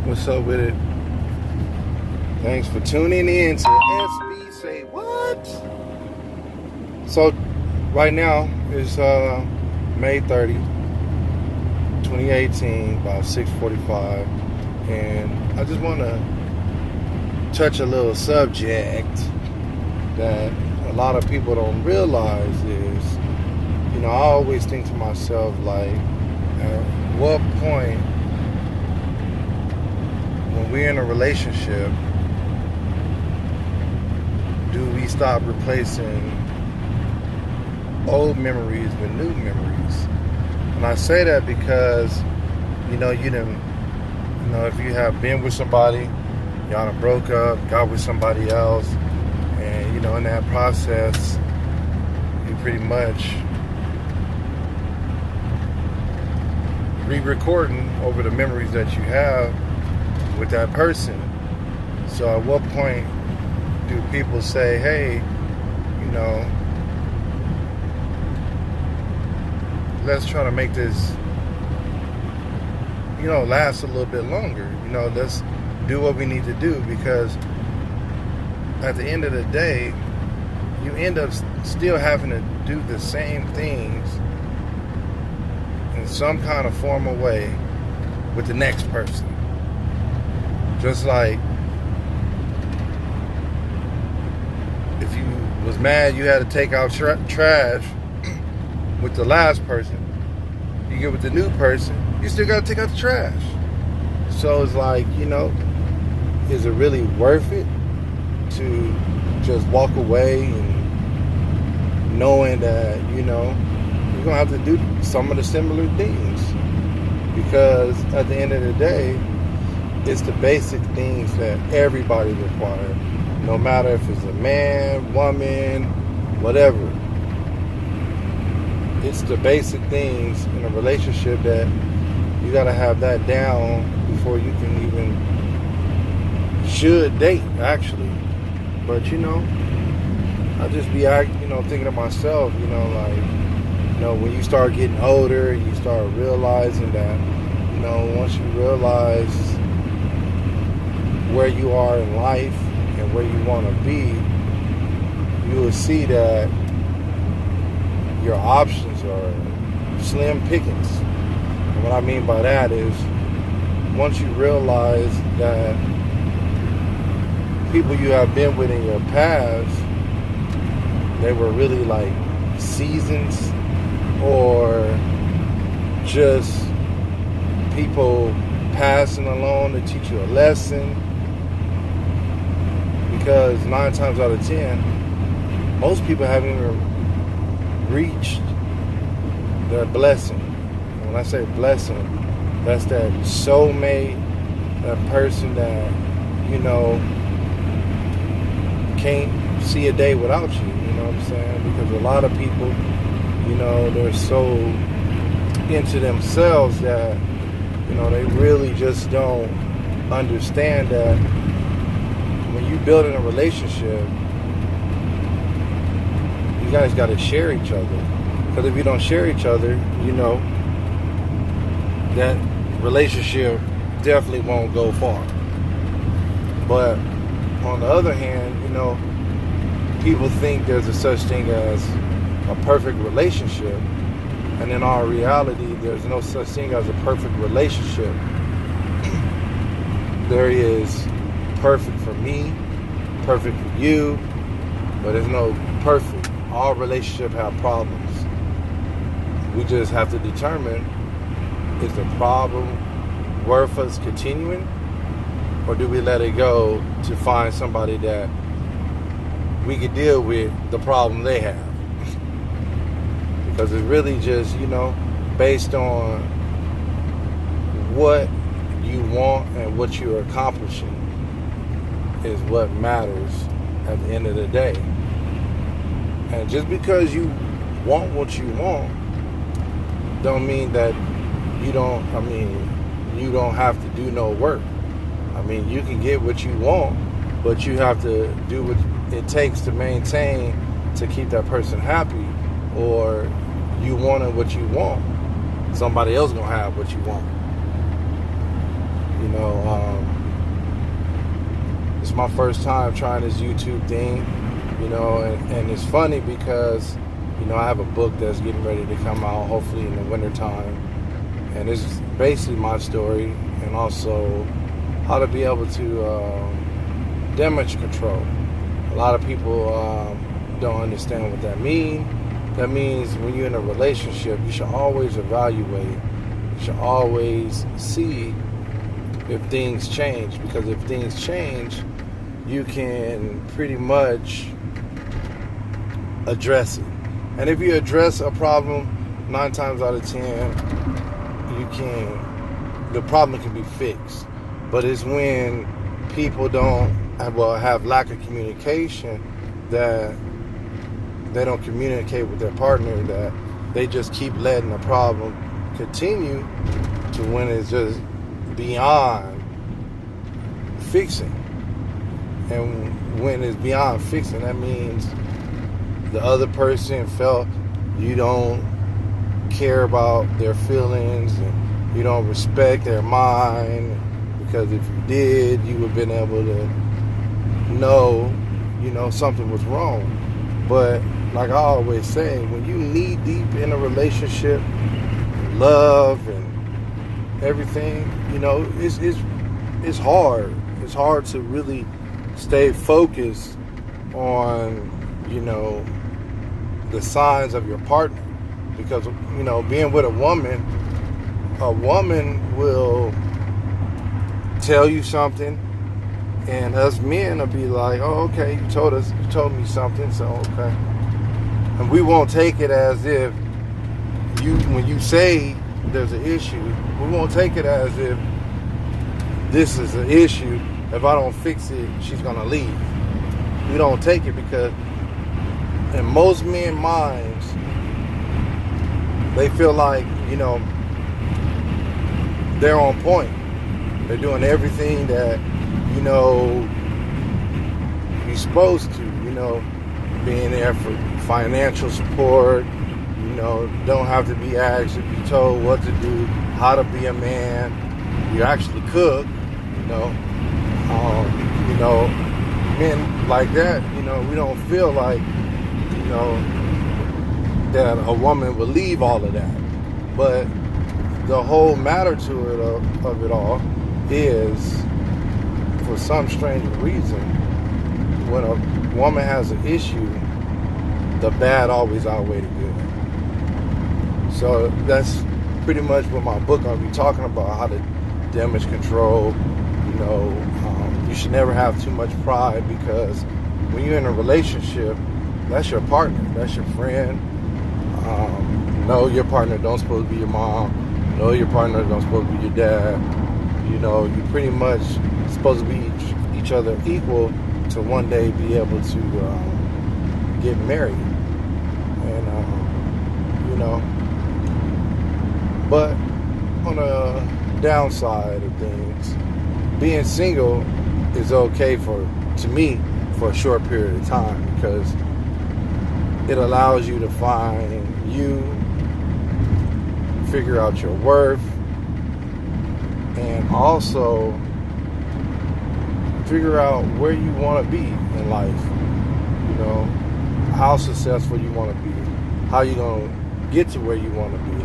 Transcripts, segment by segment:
What's up with it? Thanks for tuning in to SB Say What? So, right now is May 30, 2018, about 6:45, and I just want to touch a little subject that a lot of people don't realize is, I always think to myself, like, at what point when we're in a relationship do we stop replacing old memories with new memories? And I say that because, if you have been with somebody, y'all done broke up, got with somebody else, and, in that process, you pretty much re-recording over the memories that you have with that person. So at what point do people say, hey, let's try to make this, last a little bit longer. Let's do what we need to do, because at the end of the day, you end up still having to do the same things in some kind of formal way with the next person. Just like if you was mad you had to take out trash with the last person, you get with the new person, you still got to take out the trash. So it's like, is it really worth it to just walk away and knowing that, you're going to have to do some of the similar things? Because at the end of the day, it's the basic things that everybody requires, no matter if it's a man, woman, whatever. It's the basic things in a relationship that you got to have that down before you can even should date, actually. But I just be thinking to myself, when you start getting older, you start realizing that, once you realize where you are in life and where you want to be, you will see that your options are slim pickings. And what I mean by that is, once you realize that people you have been with in your past, they were really like seasons or just people passing along to teach you a lesson. Because 9 times out of 10, most people haven't even reached their blessing. And when I say blessing, that's that soulmate, that person that, can't see a day without you. You know what I'm saying? Because a lot of people, they're so into themselves that, they really just don't understand that when you build in a relationship, you guys got to share each other. Because if you don't share each other, that relationship definitely won't go far. But on the other hand, people think there's a such thing as a perfect relationship. And in our reality, there's no such thing as a perfect relationship. There is perfect for me, perfect for you, but there's no perfect. All relationships have problems. We just have to determine, is the problem worth us continuing, or do we let it go to find somebody that we could deal with the problem they have? Because it's really just, based on what you want and what you're accomplishing is what matters at the end of the day. And just because you want what you want don't mean that you don't have to do no work. You can get what you want, but you have to do what it takes to maintain, to keep that person happy. Or you wanted what you want, somebody else gonna have what you want. my first time trying this YouTube thing, and it's funny because, I have a book that's getting ready to come out, hopefully in the wintertime. And it's basically my story, and also how to be able to damage control. A lot of people don't understand what that means. That means when you're in a relationship, you should always evaluate. You should always see if things change, because if things change, you can pretty much address it. And if you address a problem 9 times out of 10, the problem can be fixed. But it's when people have lack of communication, that they don't communicate with their partner, that they just keep letting the problem continue to when it's just beyond fixing. And when it's beyond fixing, that means the other person felt you don't care about their feelings and you don't respect their mind, because if you did, you would have been able to know, something was wrong. But like I always say, when you knee deep in a relationship, love and everything, it's hard. It's hard to really stay focused on, the signs of your partner. Because, being with a woman will tell you something, and us men will be like, oh, okay, you told me something, so okay. And we won't take it as if when you say there's an issue, we won't take it as if this is an issue. If I don't fix it, she's gonna leave. We don't take it, because in most men's minds, they feel like, they're on point. They're doing everything that, you're supposed to, being there for financial support, don't have to be asked or be told what to do, how to be a man. You actually cook, men like that, we don't feel like, that a woman would leave all of that. But the whole matter to it of it all is, for some strange reason, when a woman has an issue, the bad always outweigh the good. So that's pretty much what my book I'll be talking about, how to damage control. You should never have too much pride, because when you're in a relationship, that's your partner, that's your friend. No, your partner don't supposed to be your mom. No, your partner don't supposed to be your dad. You pretty much supposed to be each other equal to one day be able to get married. And but on the downside of things, being single is okay to me for a short period of time, because it allows you to find you, figure out your worth, and also figure out where you want to be in life. How successful you want to be, how you going to get to where you want to be,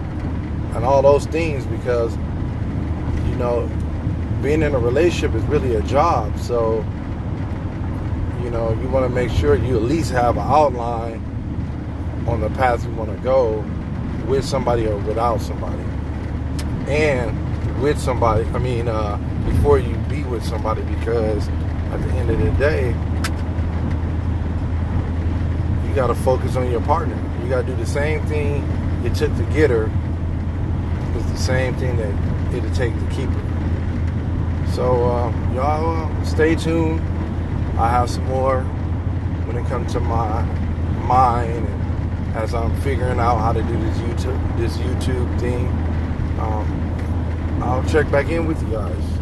and all those things, because being in a relationship is really a job. So you want to make sure you at least have an outline on the path you want to go, with somebody or without somebody. And with somebody, before you be with somebody, because at the end of the day, you got to focus on your partner. You got to do the same thing it took to get her. It's the same thing that it'll take to keep her. So y'all stay tuned. I have some more when it comes to my mind, and as I'm figuring out how to do this YouTube thing. I'll check back in with you guys.